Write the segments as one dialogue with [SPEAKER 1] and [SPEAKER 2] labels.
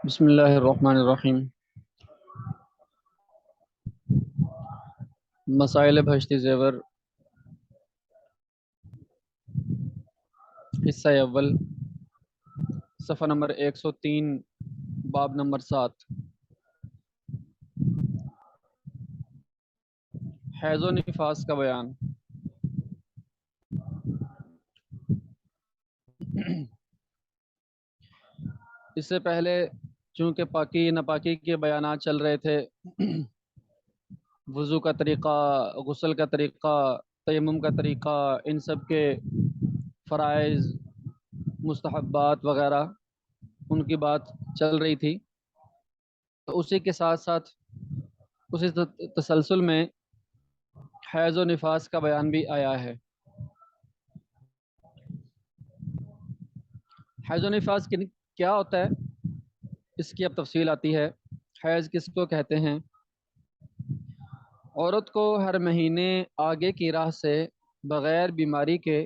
[SPEAKER 1] بسم اللہ الرحمن الرحیم۔ مسائل بہشتی زیور، حصہ اول، صفحہ نمبر 103، باب نمبر 7، حیض و نفاس کا بیان۔ اس سے پہلے چونکہ پاکی ناپاکی کے بیانات چل رہے تھے، وضو کا طریقہ، غسل کا طریقہ، تیمم کا طریقہ، ان سب کے فرائض، مستحبات وغیرہ ان کی بات چل رہی تھی، تو اسی کے ساتھ ساتھ اسی تسلسل میں حیض و نفاس کا بیان بھی آیا ہے۔ حیض و نفاس کیا ہوتا ہے، اس کی اب تفصیل آتی ہے۔ حیض کس کو کہتے ہیں؟ عورت کو ہر مہینے آگے کی راہ سے بغیر بیماری کے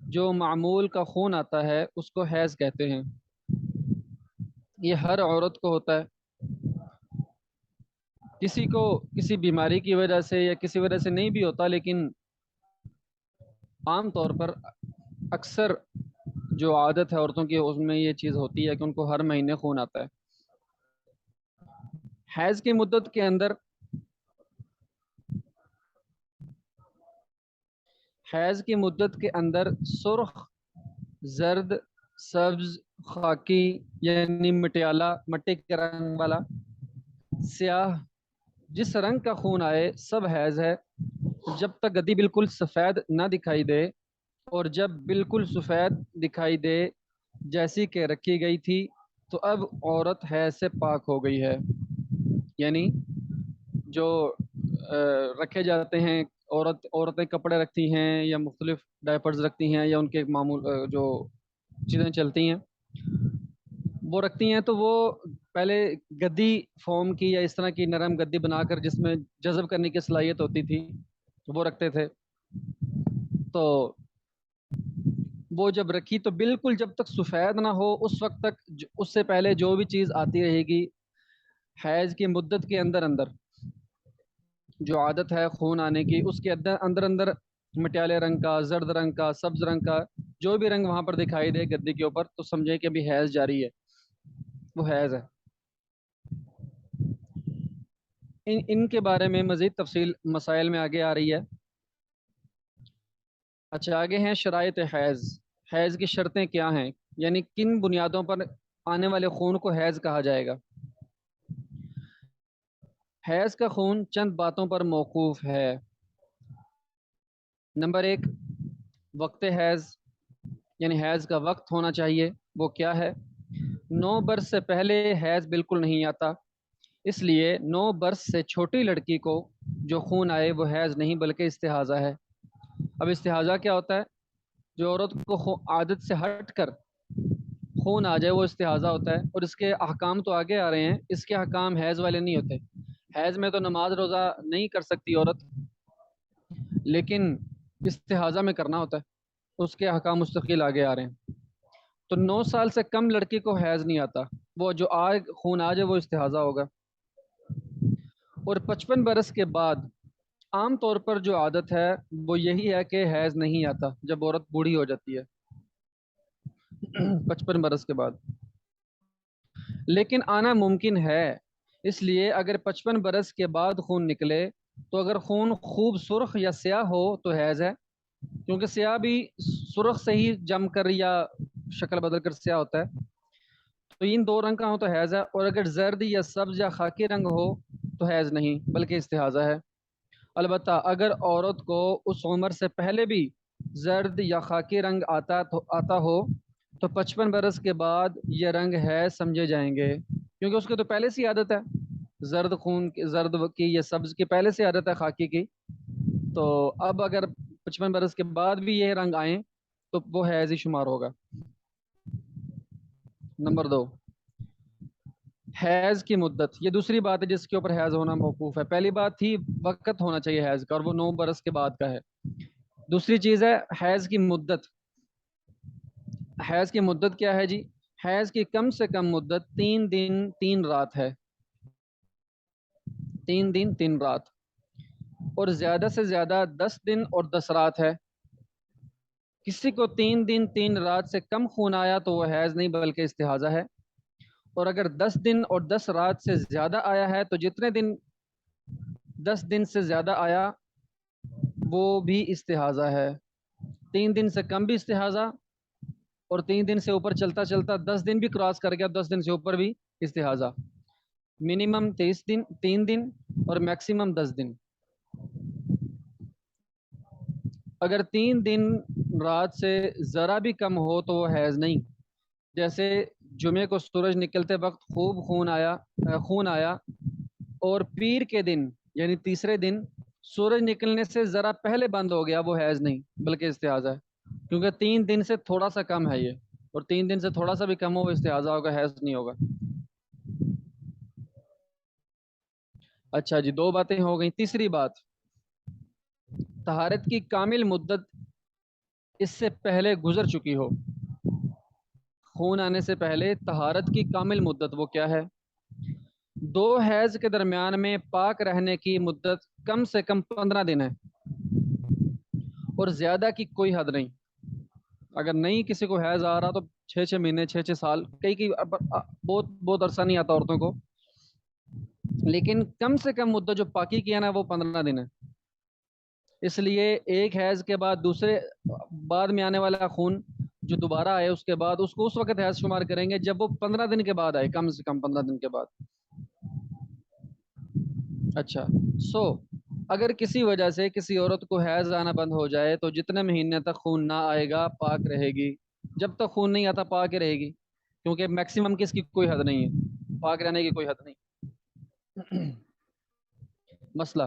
[SPEAKER 1] جو معمول کا خون آتا ہے اس کو حیض کہتے ہیں۔ یہ ہر عورت کو ہوتا ہے، کسی کو کسی بیماری کی وجہ سے یا کسی وجہ سے نہیں بھی ہوتا، لیکن عام طور پر اکثر جو عادت ہے عورتوں کی اس میں یہ چیز ہوتی ہے کہ ان کو ہر مہینے خون آتا ہے۔ حیض کی مدت کے اندر سرخ، زرد، سبز، خاکی یعنی مٹیالہ، مٹی کے رنگ والا، سیاہ، جس رنگ کا خون آئے سب حیض ہے، جب تک گدی بالکل سفید نہ دکھائی دے، اور جب بالکل سفید دکھائی دے جیسی کہ رکھی گئی تھی تو اب عورت حیض سے پاک ہو گئی ہے۔ یعنی جو رکھے جاتے ہیں، عورتیں کپڑے رکھتی ہیں یا مختلف ڈائپرز رکھتی ہیں یا ان کے معمول جو چیزیں چلتی ہیں وہ رکھتی ہیں، تو وہ پہلے گدی فارم کی یا اس طرح کی نرم گدی بنا کر جس میں جذب کرنے کی صلاحیت ہوتی تھی وہ رکھتے تھے۔ تو وہ جب رکھی تو بالکل جب تک سفید نہ ہو اس وقت تک اس سے پہلے جو بھی چیز آتی رہے گی حیض کی مدت کے اندر جو عادت ہے خون آنے کی، اس کے اندر مٹیالے رنگ کا، زرد رنگ کا، سبز رنگ کا جو بھی رنگ وہاں پر دکھائی دے گدی کے اوپر، تو سمجھے کہ ابھی حیض جاری ہے، وہ حیض ہے۔ ان کے بارے میں مزید تفصیل مسائل میں آگے آ رہی ہے۔ اچھا، آگے ہیں شرائط حیض۔ حیض کی شرطیں کیا ہیں، یعنی کن بنیادوں پر آنے والے خون کو حیض کہا جائے گا۔ حیض کا خون چند باتوں پر موقوف ہے۔ نمبر 1، وقت حیض، یعنی حیض کا وقت ہونا چاہیے، وہ کیا ہے؟ 9 برس سے پہلے حیض بالکل نہیں آتا، اس لیے 9 برس سے چھوٹی لڑکی کو جو خون آئے وہ حیض نہیں بلکہ استحاضہ ہے۔ اب استحاضہ کیا ہوتا ہے؟ جو عورت کو عادت سے ہٹ کر خون آ جائے وہ استحاضہ ہوتا ہے، اور اس کے احکام تو آگے آ رہے ہیں، اس کے احکام حیض والے نہیں ہوتے۔ حیض میں تو نماز روزہ نہیں کر سکتی عورت، لیکن استحاضہ میں کرنا ہوتا ہے، اس کے احکام مستقل آگے آ رہے ہیں۔ تو 9 سال سے کم لڑکی کو حیض نہیں آتا، وہ جو خون آ جائے وہ استحاضہ ہوگا۔ اور 55 برس کے بعد عام طور پر جو عادت ہے وہ یہی ہے کہ حیض نہیں آتا جب عورت بوڑھی ہو جاتی ہے 55 برس کے بعد، لیکن آنا ممکن ہے۔ اس لیے اگر 55 برس کے بعد خون نکلے تو اگر خون خوب سرخ یا سیاہ ہو تو حیض ہے، کیونکہ سیاہ بھی سرخ سے ہی جم کر یا شکل بدل کر سیاہ ہوتا ہے، تو ان 2 رنگ کا ہو تو حیض ہے۔ اور اگر زرد یا سبز یا خاکی رنگ ہو تو حیض نہیں بلکہ استحاضہ ہے۔ البتہ اگر عورت کو اس عمر سے پہلے بھی زرد یا خاکی رنگ آتا ہو تو 55 برس کے بعد یہ رنگ حیض سمجھے جائیں گے، کیونکہ اس کی تو پہلے سے عادت ہے، زرد کی یا سبز کی پہلے سے عادت ہے، خاکی کی، تو اب اگر 55 برس کے بعد بھی یہ رنگ آئیں تو وہ حیض ہی شمار ہوگا۔ نمبر 2، حیض کی مدت، یہ دوسری بات ہے جس کے اوپر حیض ہونا موقوف ہے۔ پہلی بات تھی وقت ہونا چاہیے حیض کا، اور وہ 9 برس کے بعد کا ہے۔ دوسری چیز ہے حیض کی مدت۔ حیض کی مدت کیا ہے جی؟ حیض کی کم سے کم مدت 3 دن 3 رات ہے، 3 دن 3 رات، اور زیادہ سے زیادہ 10 دن اور 10 رات ہے۔ کسی کو 3 دن 3 رات سے کم خون آیا تو وہ حیض نہیں بلکہ استحاضہ ہے، اور اگر 10 دن اور 10 رات سے زیادہ آیا ہے تو جتنے دن 10 دن سے زیادہ آیا وہ بھی استحاضہ ہے۔ 3 دن سے کم بھی استحاضہ، اور 3 دن سے اوپر چلتا چلتا 10 دن بھی کراس کر گیا، 10 دن سے اوپر بھی استحاضہ۔ منیمم 23 دن 3 دن اور میکسیمم 10 دن۔ اگر 3 دن رات سے ذرا بھی کم ہو تو وہ حیض نہیں، جیسے جمعے کو سورج نکلتے وقت خوب خون آیا اور پیر کے دن یعنی تیسرے دن سورج نکلنے سے ذرا پہلے بند ہو گیا، وہ حیض نہیں بلکہ استحاضہ ہے، کیونکہ 3 دن سے تھوڑا سا کم ہے یہ، اور 3 دن سے تھوڑا سا بھی کم ہو وہ استحاضہ ہوگا، حیض نہیں ہوگا۔ اچھا جی، 2 باتیں ہو گئیں۔ تیسری بات، طہارت کی کامل مدت اس سے پہلے گزر چکی ہو۔ خون آنے سے پہلے طہارت کی کامل مدت وہ کیا ہے؟ 2 حیض کے درمیان میں پاک رہنے کی مدت کم سے کم 15 دن ہے، اور زیادہ کی کوئی حد نہیں۔ اگر نہیں کسی کو حیض آ رہا تو 6 مہینے 6 سال، کئی بہت عرصہ نہیں آتا عورتوں کو، لیکن کم سے کم مدت جو پاکی کی ہے نا وہ 15 دن ہے۔ اس لیے ایک حیض کے بعد دوسرے بعد میں آنے والا خون جو دوبارہ آئے اس کے بعد اس کو اس وقت حیض شمار کریں گے جب وہ 15 دن کے بعد آئے، کم سے کم 15 دن کے بعد۔ اچھا، اگر کسی وجہ سے کسی عورت کو حیض آنا بند ہو جائے تو جتنے مہینے تک خون نہ آئے گا پاک رہے گی، جب تک خون نہیں آتا پاک ہی رہے گی، کیونکہ میکسیمم کی اس کی کوئی حد نہیں ہے، پاک رہنے کی کوئی حد نہیں۔ مسئلہ،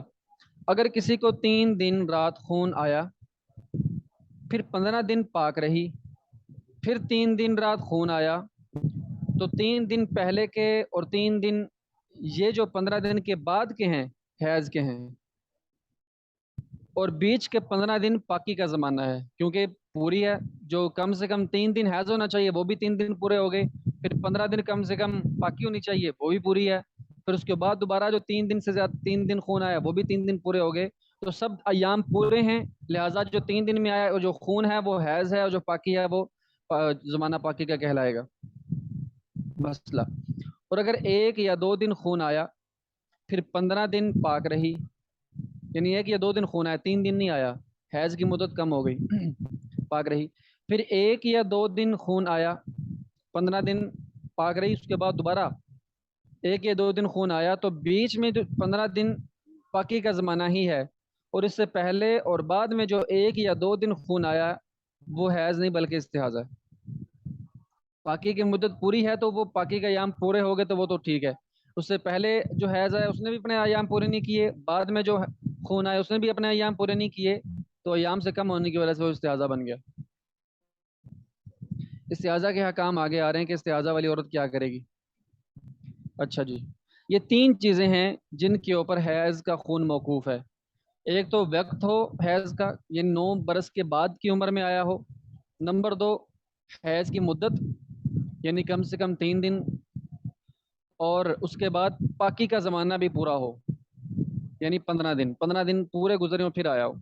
[SPEAKER 1] اگر کسی کو 3 دن رات خون آیا، پھر 15 دن پاک رہی، پھر 3 دن رات خون آیا، تو 3 دن پہلے کے اور 3 دن یہ جو 15 دن کے بعد کے ہیں حیض کے ہیں، اور بیچ کے 15 دن پاکی کا زمانہ ہے، کیونکہ پوری ہے، جو کم سے کم 3 دن حیض ہونا چاہیے وہ بھی 3 دن پورے ہو گئے، پھر 15 دن کم سے کم پاکی ہونی چاہیے وہ بھی پوری ہے، پھر اس کے بعد دوبارہ جو 3 دن سے زیادہ 3 دن خون آیا وہ بھی 3 دن پورے ہو گئے، تو سب ایام پورے ہیں، لہٰذا جو 3 دن میں آیا اور جو خون ہے وہ حیض ہے، اور جو پاکی ہے وہ زمانہ پاکی کا کہلائے گا۔ مسئلہ، اور اگر 1 یا 2 دن خون آیا، پھر 15 دن پاک رہی، یعنی 1 یا 2 دن خون آیا، 3 دن نہیں آیا، حیض کی مدت کم ہو گئی، پاک رہی، پھر 1 یا 2 دن خون آیا، 15 دن پاک رہی، اس کے بعد دوبارہ 1 یا 2 دن خون آیا، تو بیچ میں جو 15 دن پاکی کا زمانہ ہی ہے، اور اس سے پہلے اور بعد میں جو 1 یا 2 دن خون آیا وہ حیض نہیں بلکہ استحاضہ ہے۔ پاکی کی مدت پوری ہے تو وہ پاکی کا ایام پورے ہو گئے تو وہ تو ٹھیک ہے، اس سے پہلے جو حیض ہے اس نے بھی اپنے ایام پورے نہیں کیے، بعد میں جو خون آئے اس نے بھی اپنے ایام پورے نہیں کیے، تو ایام سے کم ہونے کی وجہ سے وہ استحاضہ بن گیا۔ استحاضہ کے حکام آگے آ رہے ہیں کہ استحاضہ والی عورت کیا کرے گی۔ اچھا جی، یہ 3 چیزیں ہیں جن کے اوپر حیض کا خون موقوف ہے۔ ایک تو وقت ہو حیض کا، یہ 9 برس کے بعد کی عمر میں آیا ہو۔ نمبر 2، حیض کی مدت یعنی کم سے کم 3 دن، اور اس کے بعد پاکی کا زمانہ بھی پورا ہو، یعنی 15 دن پورے گزرے ہو پھر آیا ہو۔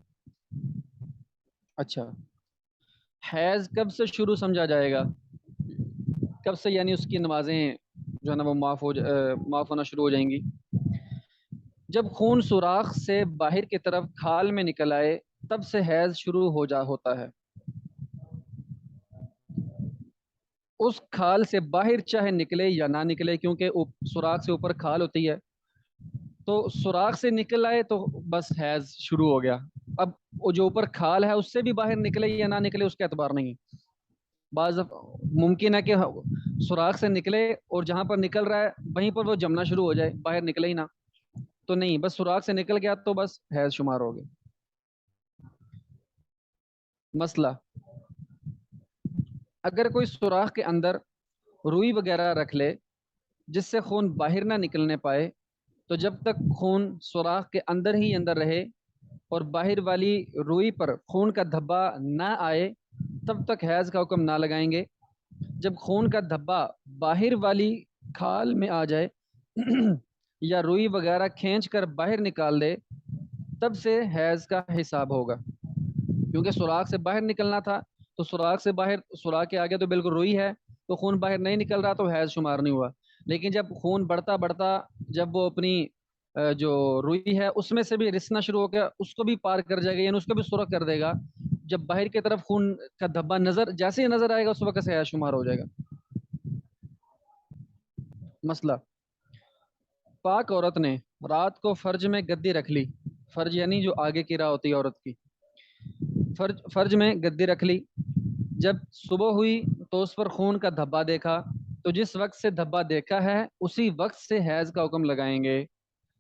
[SPEAKER 1] اچھا، حیض کب سے شروع سمجھا جائے گا؟ کب سے یعنی اس کی نمازیں جو ہے نا وہ معاف ہونا شروع ہو جائیں گی؟ جب خون سوراخ سے باہر کی طرف کھال میں نکل آئے تب سے حیض شروع ہوتا ہے۔ اس کھال سے باہر چاہے نکلے یا نہ نکلے، کیونکہ سوراخ سے اوپر کھال ہوتی ہے، تو سوراخ سے نکل آئے تو بس حیض شروع ہو گیا۔ اب وہ جو اوپر کھال ہے اس سے بھی باہر نکلے یا نہ نکلے اس کا اعتبار نہیں، بعض ممکن ہے کہ سوراخ سے نکلے اور جہاں پر نکل رہا ہے وہیں پر وہ جمنا شروع ہو جائے، باہر نکلے ہی نہ، تو نہیں، بس سوراخ سے نکل گیا تو بس حیض شمار ہو گیا۔ مسئلہ، اگر کوئی سوراخ کے اندر روئی وغیرہ رکھ لے جس سے خون باہر نہ نکلنے پائے، تو جب تک خون سوراخ کے اندر ہی اندر رہے اور باہر والی روئی پر خون کا دھبا نہ آئے تب تک حیض کا حکم نہ لگائیں گے، جب خون کا دھبا باہر والی کھال میں آ جائے یا روئی وغیرہ کھینچ کر باہر نکال دے تب سے حیض کا حساب ہوگا، کیونکہ سوراخ سے باہر نکلنا تھا، تو سوراخ سے باہر، سوراخ کے آگے تو بالکل روئی ہے، تو خون باہر نہیں نکل رہا تو حیض شمار نہیں ہوا۔ لیکن جب خون بڑھتا بڑھتا، جب وہ اپنی جو روئی ہے اس میں سے بھی رسنا شروع ہو گیا، اس کو بھی پار کر جائے گا، یعنی اس کو بھی سرخ کر دے گا، جب باہر کی طرف خون کا دھبا نظر جیسے ہی نظر آئے گا اس وقت سے حیض شمار ہو جائے گا۔ مسئلہ، پاک عورت نے رات کو فرج میں گدی رکھ لی، فرج یعنی جو آگے کی راہ ہوتی ہے عورت کی، فرج میں گدی رکھ لی، جب صبح ہوئی تو اس پر خون کا دھبا دیکھا، تو جس وقت سے دھبا دیکھا ہے اسی وقت سے حیض کا حکم لگائیں گے۔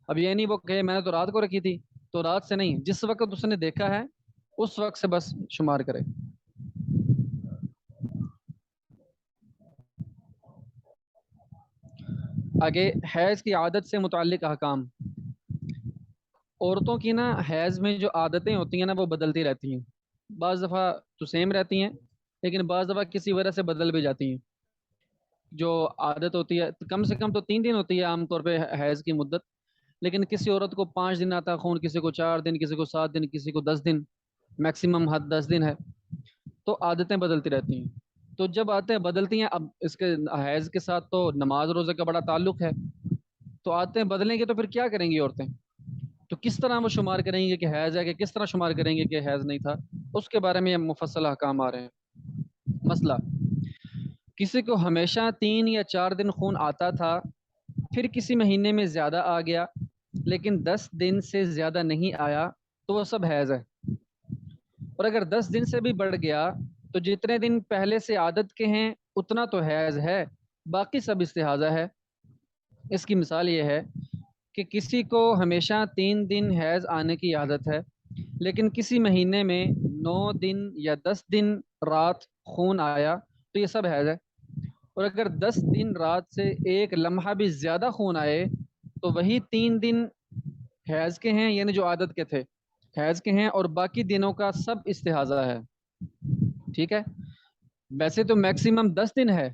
[SPEAKER 1] اب یہ نہیں وہ کہے میں نے تو رات کو رکھی تھی، تو رات سے نہیں، جس وقت اس نے دیکھا ہے اس وقت سے بس شمار کرے۔ آگے حیض کی عادت سے متعلق احکام۔ عورتوں کی نا حیض میں جو عادتیں ہوتی ہیں نا وہ بدلتی رہتی ہیں، بعض دفعہ تو سیم رہتی ہیں لیکن بعض دفعہ کسی وجہ سے بدل بھی جاتی ہیں۔ جو عادت ہوتی ہے کم سے کم تو 3 دن ہوتی ہے عام طور پہ حیض کی مدت، لیکن کسی عورت کو 5 دن آتا ہے خون، کسی کو 4 دن، کسی کو 7 دن، کسی کو 10 دن، میکسیمم حد 10 دن ہے، تو عادتیں بدلتی رہتی ہیں۔ تو جب عادتیں بدلتی ہیں، اب اس کے حیض کے ساتھ تو نماز روزے کا بڑا تعلق ہے، تو عادتیں بدلیں گے تو پھر کیا کریں گی عورتیں؟ تو کس طرح وہ شمار کریں گے کہ حیض ہے، کہ کس طرح شمار کریں گے کہ حیض نہیں تھا، اس کے بارے میں یہ مفصل احکام آ رہے ہیں۔ مسئلہ، کسی کو ہمیشہ 3 یا 4 دن خون آتا تھا، پھر کسی مہینے میں زیادہ آ گیا لیکن 10 دن سے زیادہ نہیں آیا تو وہ سب حیض ہے، اور اگر 10 دن سے بھی بڑھ گیا تو جتنے دن پہلے سے عادت کے ہیں اتنا تو حیض ہے، باقی سب استحاضہ ہے۔ اس کی مثال یہ ہے کہ کسی کو ہمیشہ 3 دن حیض آنے کی عادت ہے لیکن کسی مہینے میں 9 دن یا 10 دن رات خون آیا تو یہ سب حیض ہے، اور اگر 10 دن رات سے ایک لمحہ بھی زیادہ خون آئے تو وہی 3 دن حیض کے ہیں، یعنی جو عادت کے تھے حیض کے ہیں، اور باقی دنوں کا سب استحاضہ ہے۔ ٹھیک ہے، ویسے تو میکسیمم 10 دن ہے،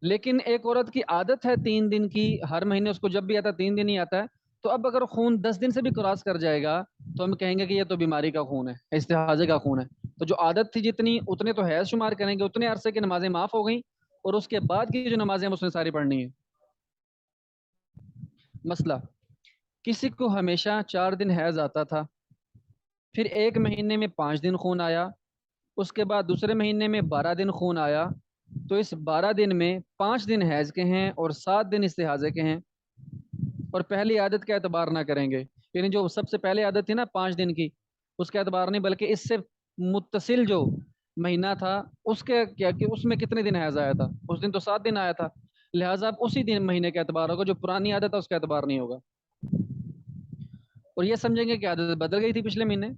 [SPEAKER 1] لیکن ایک عورت کی عادت ہے 3 دن کی، ہر مہینے اس کو جب بھی آتا ہے 3 دن ہی آتا ہے، تو اب اگر خون 10 دن سے بھی کراس کر جائے گا تو ہم کہیں گے کہ یہ تو بیماری کا خون ہے، استحاضے کا خون ہے، تو جو عادت تھی جتنی اتنے تو حیض شمار کریں گے، اتنے عرصے کی نمازیں معاف ہو گئیں، اور اس کے بعد کی جو نمازیں اس نے ساری پڑھنی ہیں۔ مسئلہ، کسی کو ہمیشہ 4 دن حیض آتا تھا، پھر ایک مہینے میں 5 دن خون آیا، اس کے بعد دوسرے مہینے میں 12 دن خون آیا، تو اس 12 دن میں 5 دن حیض کے ہیں اور 7 دن استحاضے کے ہیں، اور پہلی عادت کا اعتبار نہ کریں گے، یعنی جو سب سے پہلے عادت تھی نا 5 دن کی، اس کا اعتبار نہیں، بلکہ اس سے متصل جو مہینہ تھا اس کے کیا کہ اس میں کتنے دن حیض آیا تھا، اس دن تو 7 دن آیا تھا، لہٰذا اب اسی دن مہینے کا اعتبار ہوگا، جو پرانی عادت ہے اس کا اعتبار نہیں ہوگا، اور یہ سمجھیں گے کہ عادت بدل گئی تھی پچھلے مہینے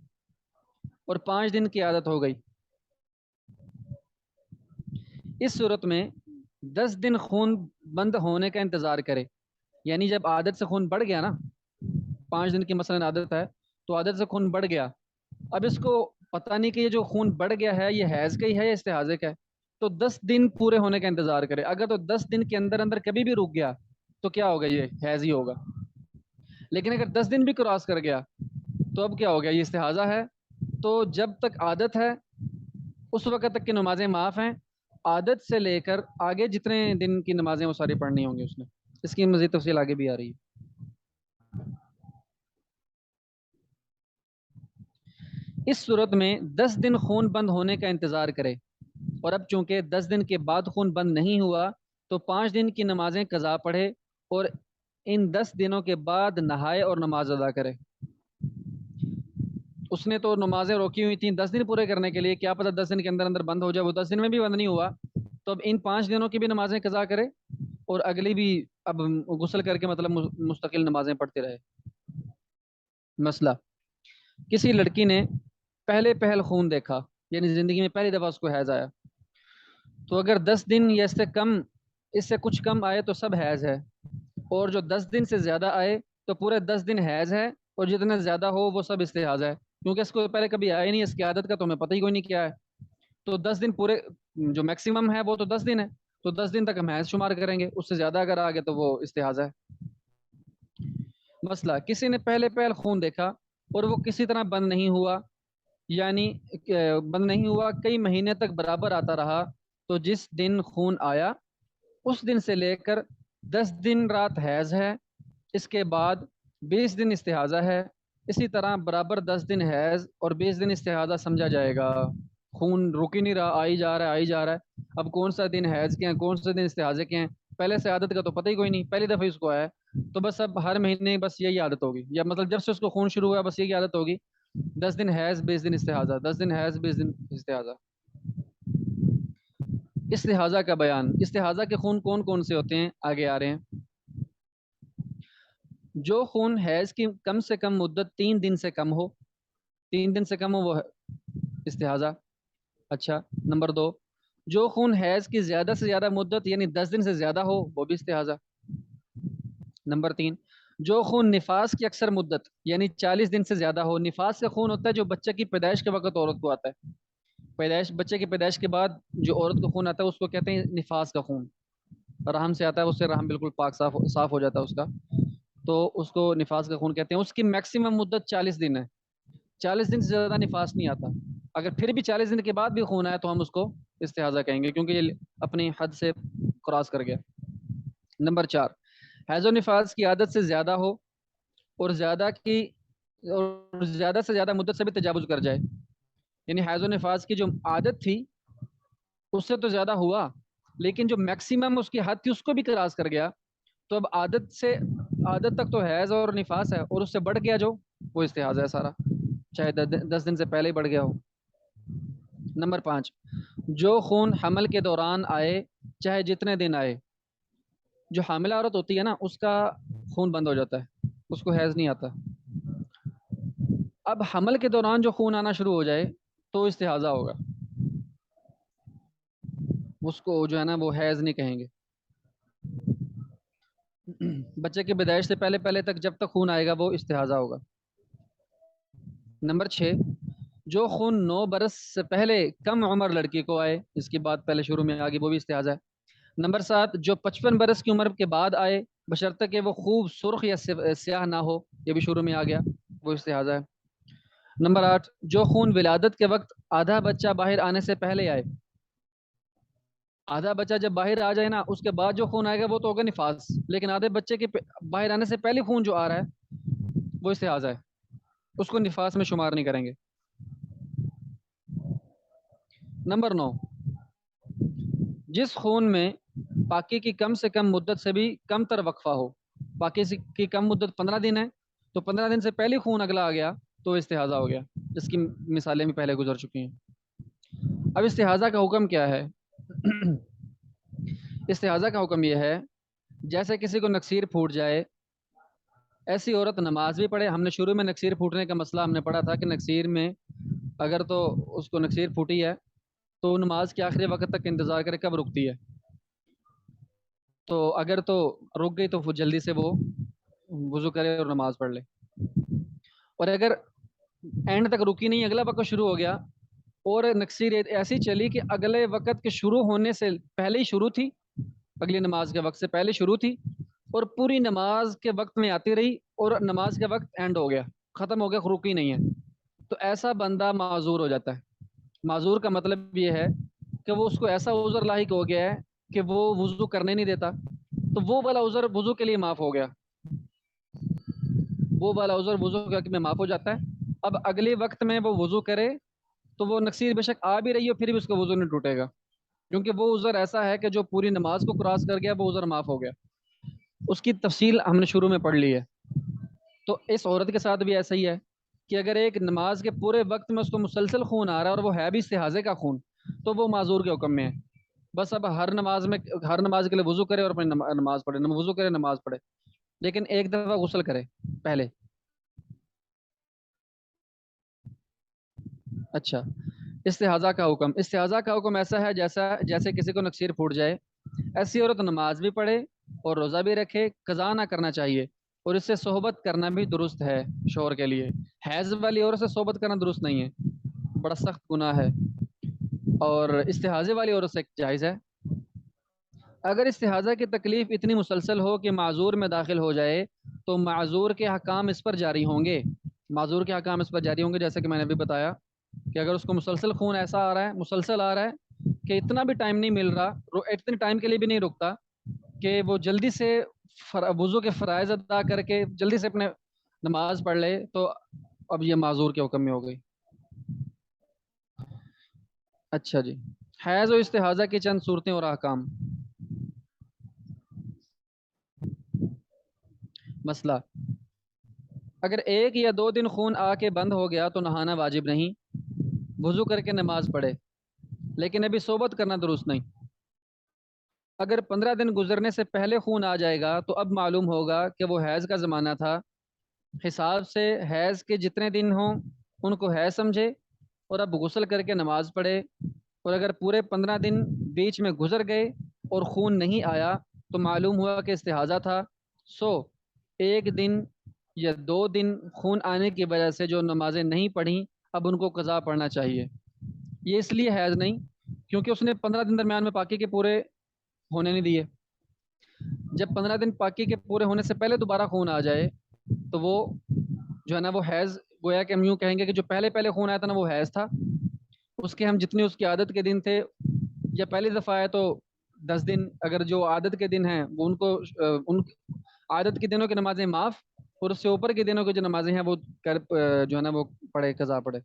[SPEAKER 1] اور 5 دن کی عادت ہو گئی۔ اس صورت میں 10 دن خون بند ہونے کا انتظار کرے، یعنی جب عادت سے خون بڑھ گیا نا، 5 دن کی مثلاً عادت ہے تو عادت سے خون بڑھ گیا، اب اس کو پتہ نہیں کہ یہ جو خون بڑھ گیا ہے یہ حیض کا ہی ہے یا استحاضے کا ہے، تو 10 دن پورے ہونے کا انتظار کرے، اگر تو 10 دن کے اندر اندر کبھی بھی رک گیا تو کیا ہوگا، یہ حیض ہی ہوگا، لیکن اگر 10 دن بھی کراس کر گیا تو اب کیا ہو گیا، یہ استحاضہ ہے، تو جب تک عادت ہے اس وقت تک کی نمازیں معاف ہیں، عادت سے لے کر آگے جتنے دن کی نمازیں وہ ساری پڑھنی ہوں گی اس نے۔ اس کی مزید تفصیل آگے بھی آ رہی ہے۔ اس صورت میں 10 دن خون بند ہونے کا انتظار کرے، اور اب چونکہ 10 دن کے بعد خون بند نہیں ہوا تو 5 دن کی نمازیں قضا پڑھے، اور ان 10 دنوں کے بعد نہائے اور نماز ادا کرے۔ اس نے تو نمازیں روکی ہوئی تھیں 10 دن پورے کرنے کے لیے، کیا پتہ 10 دن کے اندر اندر بند ہو جائے، وہ 10 دن میں بھی بند نہیں ہوا، تو اب ان 5 دنوں کی بھی نمازیں قضا کرے اور اگلی بھی اب غسل کر کے مطلب مستقل نمازیں پڑھتے رہے۔ مسئلہ، کسی لڑکی نے پہل خون دیکھا، یعنی زندگی میں پہلی دفعہ اس کو حیض آیا، تو اگر 10 دن یا اس سے کچھ کم آئے تو سب حیض ہے، اور جو 10 دن سے زیادہ آئے تو پورے 10 دن حیض ہے، اور جتنے زیادہ ہو وہ سب استحاضہ ہے، کیونکہ اس کو پہلے کبھی آیا نہیں، اس کی عادت کا تو ہمیں پتہ ہی کوئی نہیں کیا ہے، تو 10 دن پورے جو میکسیمم ہے وہ تو 10 دن ہے، تو 10 دن تک ہم حیض شمار کریں گے، اس سے زیادہ اگر آگے تو وہ استحاضہ ہے۔ مسئلہ، کسی نے پہلے پہل خون دیکھا اور وہ کسی طرح بند نہیں ہوا، یعنی بند نہیں ہوا، کئی مہینے تک برابر آتا رہا، تو جس دن خون آیا اس دن سے لے کر 10 دن رات حیض ہے، اس کے بعد 20 دن استحاضہ ہے، اسی طرح برابر 10 دن حیض اور 20 دن استحاضہ سمجھا جائے گا۔ خون رک ہی نہیں رہا، آئی جا رہا ہے آئی جا رہا ہے، اب کون سا دن حیض کے ہیں کون سا دن استحاضے کے ہیں، پہلے سے عادت کا تو پتہ ہی کوئی نہیں، پہلی دفعہ اس کو آیا ہے، تو بس اب ہر مہینے بس یہی عادت ہوگی، یا مطلب جب سے اس کو خون شروع ہوا بس یہی عادت ہوگی، 10 دن حیض 20 دن استحاضہ، 10 دن حیض 20 دن استحاضہ۔ استحاضہ کا بیان، استحاضہ کے خون کون کون سے ہوتے ہیں آگے آ رہے ہیں۔ جو خون حیض کی کم سے کم مدت 3 دن سے کم ہو، 3 دن سے کم ہو وہ استحاضہ۔ اچھا، نمبر 2، جو خون حیض کی زیادہ سے زیادہ مدت یعنی 10 دن سے زیادہ ہو وہ بھی استحاضہ۔ نمبر 3، جو خون نفاس کی اکثر مدت یعنی 40 دن سے زیادہ ہو، نفاس کا خون ہوتا ہے جو بچے کی پیدائش کے وقت عورت کو آتا ہے، بچے کی پیدائش کے بعد جو عورت کو خون آتا ہے اس کو کہتے ہیں نفاس کا خون، رحم سے آتا ہے، اس سے رحم بالکل پاک صاف ہو جاتا ہے اس کا، تو اس کو نفاس کا خون کہتے ہیں، اس کی میکسیمم مدت 40 دن ہے، 40 دن سے زیادہ نفاس نہیں آتا، اگر پھر بھی 40 دن کے بعد بھی خون آیا تو ہم اس کو استحاضہ کہیں گے کیونکہ یہ اپنی حد سے کراس کر گیا۔ نمبر 4، حیض و نفاس کی عادت سے زیادہ ہو اور زیادہ سے زیادہ مدت سے بھی تجاوز کر جائے، یعنی حیض و نفاس کی جو عادت تھی اس سے تو زیادہ ہوا لیکن جو میکسیمم اس کی حد تھی اس کو بھی کراس کر گیا، تو اب عادت تک تو حیض اور نفاس ہے اور اس سے بڑھ گیا جو وہ استحاضہ ہے سارا، چاہے 10 دن سے پہلے ہی بڑھ گیا ہو۔ نمبر 5، جو خون حمل کے دوران آئے چاہے جتنے دن آئے، جو حاملہ عورت ہوتی ہے نا اس کا خون بند ہو جاتا ہے، اس کو حیض نہیں آتا، اب حمل کے دوران جو خون آنا شروع ہو جائے تو استحاضہ ہوگا، اس کو جو ہے نا وہ حیض نہیں کہیں گے۔ بچے کی پیدائش سے پہلے پہلے تک جب تک خون آئے گا وہ استحاضہ ہوگا۔ نمبر 6، جو خون 9 برس سے پہلے کم عمر لڑکی کو آئے، اس کی بات پہلے شروع میں آگے، وہ بھی استحاضہ ہے۔ نمبر 7، جو 55 برس کی عمر کے بعد آئے بشرطہ کہ وہ خوب سرخ یا سیاہ نہ ہو، یہ بھی شروع میں آ گیا، وہ استحاضہ ہے۔ نمبر 8، جو خون ولادت کے وقت آدھا بچہ باہر آنے سے پہلے آئے، آدھا بچہ جب باہر آ جائے نا اس کے بعد جو خون آئے گا وہ تو ہوگا نفاس، لیکن آدھے بچے کے باہر آنے سے پہلے خون جو آ رہا ہے وہ استحاضہ ہے، اس کو نفاس میں شمار نہیں کریں گے۔ نمبر 9، جس خون میں پاکی کی کم سے کم مدت سے بھی کم تر وقفہ ہو، پاکی کی کم مدت 15 دن ہے تو 15 دن سے پہلے خون اگلا آ گیا تو استحاضہ ہو گیا، اس کی مثالیں بھی پہلے گزر چکی ہیں۔ اب استحاضہ کا حکم کیا ہے؟ استحاضہ کا حکم یہ ہے جیسے کسی کو نکسیر پھوٹ جائے، ایسی عورت نماز بھی پڑھے، ہم نے شروع میں نکسیر پھوٹنے کا مسئلہ ہم نے پڑھا تھا کہ نکسیر میں اگر تو اس کو نکسیر پھوٹی ہے تو نماز کے آخری وقت تک انتظار کرے کب رکتی ہے، تو اگر تو رک گئی تو جلدی سے وہ وضو کرے اور نماز پڑھ لے، اور اگر اینڈ تک رکی نہیں اگلا وقت شروع ہو گیا اور نکسیر ایسی چلی کہ اگلے وقت کے شروع ہونے سے پہلے ہی شروع تھی، اگلی نماز کے وقت سے پہلے شروع تھی اور پوری نماز کے وقت میں آتی رہی اور نماز کے وقت اینڈ ہو گیا، ختم ہو گیا، رکی نہیں ہے، تو ایسا بندہ معذور ہو جاتا ہے۔ معذور کا مطلب یہ ہے کہ وہ اس کو ایسا عذر لاحق ہو گیا ہے کہ وہ وضو کرنے نہیں دیتا، تو وہ والا عذر وضو کے لیے معاف ہو گیا، وہ والا عذر وضو میں معاف ہو جاتا ہے، اب اگلے وقت میں وہ وضو کرے تو وہ نکسیر بے شک آ بھی رہی ہو پھر بھی اس کا وضو نہیں ٹوٹے گا، کیونکہ وہ عذر ایسا ہے کہ جو پوری نماز کو کراس کر گیا وہ عذر معاف ہو گیا، اس کی تفصیل ہم نے شروع میں پڑھ لی ہے۔ تو اس عورت کے ساتھ بھی ایسا ہی ہے کہ اگر ایک نماز کے پورے وقت میں اس کو مسلسل خون آ رہا ہے اور وہ ہے بھی استحاضے کا خون تو وہ معذور کے حکم میں ہے، بس اب ہر نماز کے لیے وضو کرے اور اپنی نماز پڑھے، وضو کرے نماز پڑھے، لیکن ایک دفعہ غسل کرے پہلے۔ اچھا، استحاضہ کا حکم، استحاضہ کا حکم ایسا ہے جیسے کسی کو نکسیر پھوٹ جائے، ایسی عورت نماز بھی پڑھے اور روزہ بھی رکھے، قضا نہ کرنا چاہیے اور اس سے صحبت کرنا بھی درست ہے شوہر کے لیے، حیض والی عورت سے صحبت کرنا درست نہیں ہے، بڑا سخت گناہ ہے۔ اور استحاضے والی عورت سے جائز ہے۔ اگر استحاضہ کی تکلیف اتنی مسلسل ہو کہ معذور میں داخل ہو جائے تو معذور کے حکام اس پر جاری ہوں گے، معذور کے حکام اس پر جاری ہوں گے، جیسا کہ میں نے ابھی بتایا کہ اگر اس کو مسلسل خون ایسا آ رہا ہے، مسلسل آ رہا ہے کہ اتنا بھی ٹائم نہیں مل رہا، اتنے ٹائم کے لیے بھی نہیں رکتا کہ وہ جلدی سے وضو کے فرائض ادا کر کے جلدی سے اپنے نماز پڑھ لے، تو اب یہ معذور کے حکم میں ہو گئی۔ اچھا جی، حیض و استحاضہ کی چند صورتیں اور احکام۔ مسئلہ، اگر 1 یا 2 دن خون آ کے بند ہو گیا تو نہانا واجب نہیں، وضو کر کے نماز پڑھے، لیکن ابھی صحبت کرنا درست نہیں۔ اگر 15 دن گزرنے سے پہلے خون آ جائے گا تو اب معلوم ہوگا کہ وہ حیض کا زمانہ تھا، حساب سے حیض کے جتنے دن ہوں ان کو حیض سمجھے اور اب غسل کر کے نماز پڑھے، اور اگر پورے 15 دن بیچ میں گزر گئے اور خون نہیں آیا تو معلوم ہوا کہ استحاضہ تھا، سو 1 دن یا 2 دن خون آنے کی وجہ سے جو نمازیں نہیں پڑھیں اب ان کو قضا پڑھنا چاہیے۔ یہ اس لیے حیض نہیں کیونکہ اس نے 15 دن درمیان میں پاکی کے پورے ہونے نہیں دیے۔ جب 15 دن پاکی کے پورے ہونے سے پہلے دوبارہ خون آ جائے تو وہ جو ہے نا وہ حیض، گویا کہ ہم یوں کہیں گے کہ جو پہلے خون آیا تھا نا وہ حیض تھا، اس کے ہم جتنے اس کی عادت کے دن تھے، یا پہلی دفعہ آیا تو 10 دن، اگر جو عادت کے دن ہیں وہ ان کو ان عادت کے دنوں کی نمازیں معاف، اور اس سے اوپر کے دنوں کی جو نمازیں ہیں وہ جو ہے نا وہ پڑھے، قضا پڑھے۔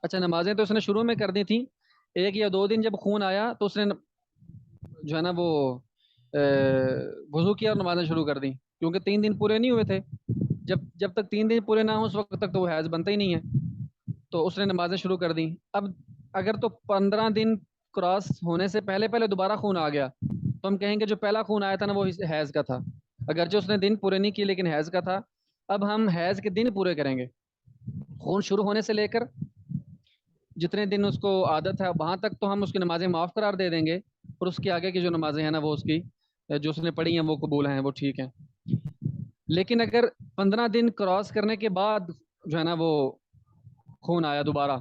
[SPEAKER 1] اچھا، نمازیں تو اس نے شروع میں کر دی تھیں، 1 یا 2 دن جب خون آیا تو اس نے جو ہے نا وہ وضو کیا اور نمازیں شروع کر دیں، کیونکہ 3 دن پورے نہیں ہوئے تھے، جب تک 3 دن پورے نہ ہوں اس وقت تک تو وہ حیض بنتا ہی نہیں ہے، تو اس نے نمازیں شروع کر دیں۔ اب اگر تو 15 دن کراس ہونے سے پہلے دوبارہ خون آ گیا تو ہم کہیں گے جو پہلا خون آیا تھا نا وہ حیض کا تھا، اگرچہ اس نے دن پورے نہیں کیے لیکن حیض کا تھا۔ اب ہم حیض کے دن پورے کریں گے، خون شروع ہونے سے لے کر جتنے دن اس کو عادت ہے وہاں تک تو ہم اس کی نمازیں معاف قرار دے دیں گے، اور اس کے آگے کی جو نمازیں ہیں نا وہ اس کی جو اس نے پڑھی ہیں وہ قبول ہیں، وہ ٹھیک ہیں۔ لیکن اگر 15 دن کراس کرنے کے بعد جو ہے نا وہ خون آیا دوبارہ،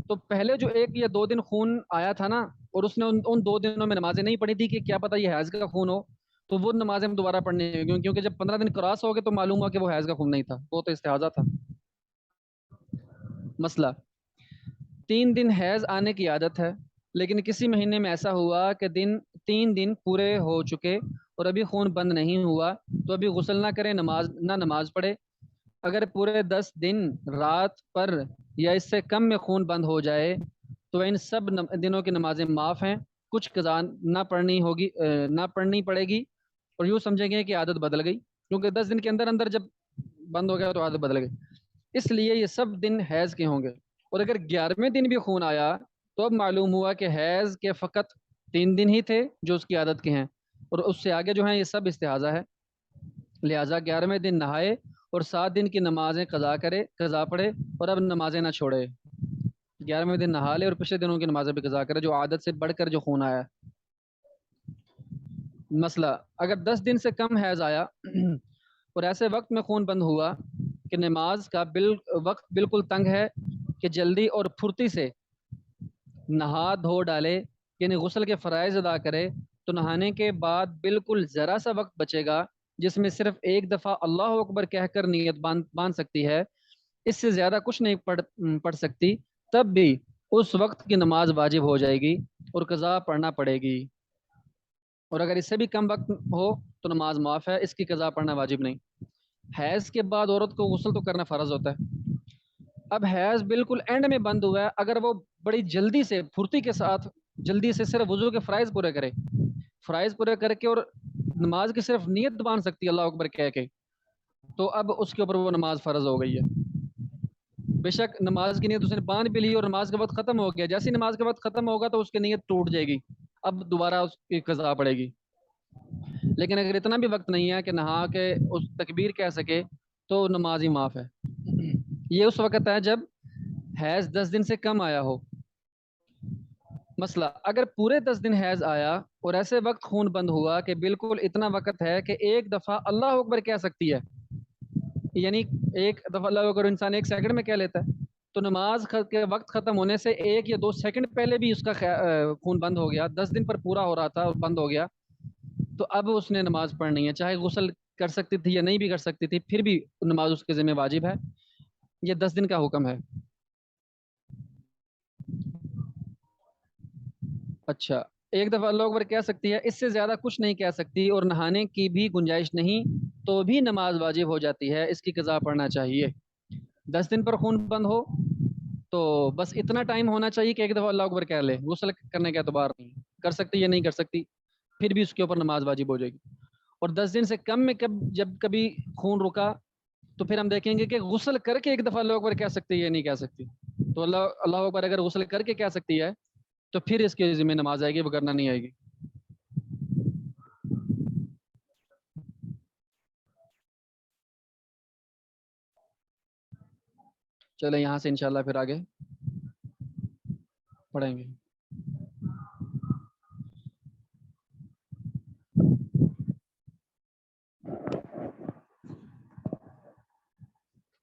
[SPEAKER 1] تو پہلے جو 1 یا 2 دن خون آیا تھا نا اور اس نے ان 2 دنوں میں نمازیں نہیں پڑھی تھی کہ کیا پتہ یہ حیض کا خون ہو، تو وہ نمازیں ہم دوبارہ پڑھنی ہیں، کیونکہ جب 15 دن کراس ہو گئے تو معلوم ہوا کہ وہ حیض کا خون نہیں تھا، وہ تو استحاضہ تھا۔ مسئلہ، 3 دن حیض آنے کی عادت ہے لیکن کسی مہینے میں ایسا ہوا کہ 3 دن پورے ہو چکے اور ابھی خون بند نہیں ہوا، تو ابھی غسل نہ کرے، نماز پڑھے۔ اگر پورے 10 دن رات پر یا اس سے کم میں خون بند ہو جائے تو ان سب دنوں کی نمازیں معاف ہیں، کچھ قضا نہ پڑھنی پڑے گی، اور یوں سمجھیں گے کہ عادت بدل گئی، کیونکہ 10 دن کے اندر اندر جب بند ہو گیا تو عادت بدل گئی، اس لیے یہ سب دن حیض کے ہوں گے۔ اور اگر 11ویں دن بھی خون آیا تو اب معلوم ہوا کہ حیض کے فقط 3 دن ہی تھے جو اس کی عادت کے ہیں، اور اس سے آگے جو ہیں یہ سب استحاضہ ہے، لہٰذا 11ویں دن نہائے اور 7 دن کی نمازیں قضا پڑھے، اور اب نمازیں نہ چھوڑے، 11ویں دن نہا لے اور پچھلے دنوں کی نمازیں بھی قضا کرے جو عادت سے بڑھ کر جو خون آیا ہے۔ مسئلہ، اگر 10 دن سے کم حیض آیا اور ایسے وقت میں خون بند ہوا کہ نماز کا وقت بالکل تنگ ہے کہ جلدی اور پھرتی سے نہا دھو ڈالے، یعنی غسل کے فرائض ادا کرے، تو نہانے کے بعد بالکل ذرا سا وقت بچے گا جس میں صرف ایک دفعہ اللہ اکبر کہہ کر نیت باندھ سکتی ہے، اس سے زیادہ کچھ نہیں پڑھ سکتی، تب بھی اس وقت کی نماز واجب ہو جائے گی اور قضا پڑھنا پڑے گی، اور اگر اس سے بھی کم وقت ہو تو نماز معاف ہے، اس کی قضا پڑھنا واجب نہیں۔ حیض کے بعد عورت کو غسل تو کرنا فرض ہوتا ہے، اب حیض بالکل اینڈ میں بند ہوا ہے، اگر وہ بڑی جلدی سے پھرتی کے ساتھ جلدی سے صرف وضو کے فرائض پورے کرے، فرائض پورے کر کے اور نماز کی صرف نیت باندھ سکتی ہے اللہ اکبر کہہ کے، تو اب اس کے اوپر وہ نماز فرض ہو گئی ہے۔ بے شک نماز کی نیت اس نے باندھ بھی لی اور نماز کا وقت ختم ہو گیا، جیسی نماز کا وقت ختم ہوگا تو اس کی نیت ٹوٹ جائے گی، اب دوبارہ اس کی قضا پڑے گی۔ لیکن اگر اتنا بھی وقت نہیں ہے کہ نہا کے اس تکبیر کہہ سکے تو نماز ہی معاف ہے۔ یہ اس وقت ہے جب حیض 10 دن سے کم آیا ہو۔ مسئلہ، اگر پورے 10 دن حیض آیا اور ایسے وقت خون بند ہوا کہ بالکل اتنا وقت ہے کہ ایک دفعہ اللہ اکبر کہہ سکتی ہے، یعنی ایک دفعہ اللہ اگر انسان 1 سیکنڈ میں کہہ لیتا ہے تو نماز کے وقت ختم ہونے سے 1 یا 2 سیکنڈ پہلے بھی اس کا خون بند ہو گیا، 10 دن پر پورا ہو رہا تھا اور بند ہو گیا، تو اب اس نے نماز پڑھنی ہے، چاہے غسل کر سکتی تھی یا نہیں بھی کر سکتی تھی، پھر بھی نماز اس کے ذمہ واجب ہے۔ یہ 10 دن کا حکم ہے۔ اچھا، ایک دفعہ اللہ اکبر کہہ سکتی ہے، اس سے زیادہ کچھ نہیں کہہ سکتی اور نہانے کی بھی گنجائش نہیں، تو بھی نماز واجب ہو جاتی ہے، اس کی قضا پڑھنا چاہیے۔ 10 دن پر خون بند ہو تو بس اتنا ٹائم ہونا چاہیے کہ ایک دفعہ اللہ اکبر کہہ لے، غسل کرنے کا اعتبار نہیں، کر سکتی یا نہیں کر سکتی، پھر بھی اس کے اوپر نماز واجب ہو جائے گی۔ اور 10 دن سے کم میں جب کبھی خون رکا تو پھر ہم دیکھیں گے کہ غسل کر کے ایک دفعہ اللہ اکبر کہہ سکتی ہے یا نہیں کہہ سکتی۔ تو اللہ اکبر اگر غسل کر کے کہہ سکتی ہے تو پھر اس کے ذمہ نماز آئے گی، وہ کرنا نہیں آئے گی۔ چلیں یہاں سے انشاءاللہ پھر آگے پڑھیں گے۔